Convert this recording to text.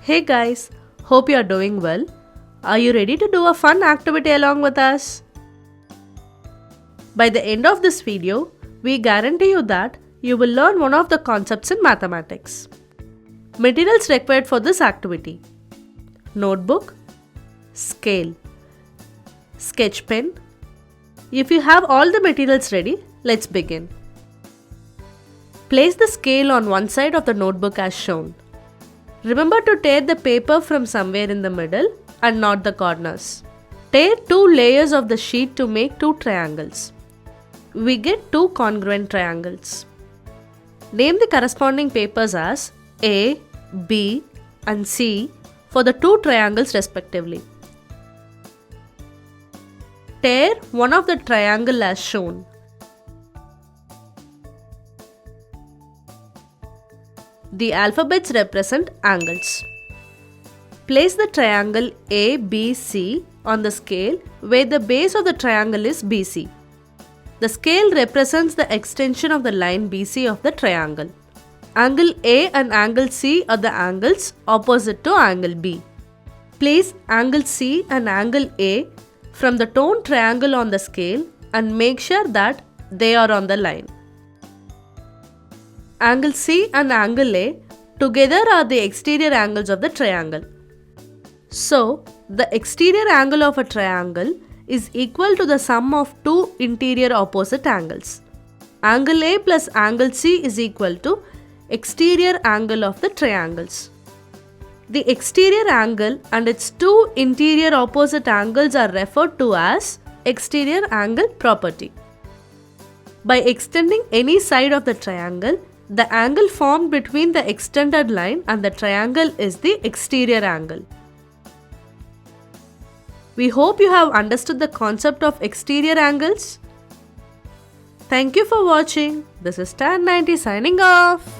Hey guys, hope you are doing well. Are you ready to do a fun activity along with us? By the end of this video, we guarantee you that you will learn one of the concepts in mathematics. Materials required for this activity: notebook, scale, sketch pen. If you have all the materials ready, let's begin. Place the scale on one side of the notebook as shown. Remember to tear the paper from somewhere in the middle and not the corners. Tear two layers of the sheet to make two triangles. We get two congruent triangles. Name the corresponding papers as A, B and C for the two triangles respectively. Tear one of the triangle as shown. The alphabets represent angles. Place the triangle ABC on the scale where the base of the triangle is BC. The scale represents the extension of the line BC of the triangle. Angle A and angle C are the angles opposite to angle B. Place angle C and angle A from the torn triangle on the scale and make sure that they are on the line. Angle C and angle A together are the exterior angles of the triangle. So, the exterior angle of a triangle is equal to the sum of two interior opposite angles. Angle A plus angle C is equal to exterior angle of the triangles. The exterior angle and its two interior opposite angles are referred to as exterior angle property. By extending any side of the triangle, the angle formed between the extended line and the triangle is the exterior angle. We hope you have understood the concept of exterior angles. Thank you for watching. This is Tan90 signing off.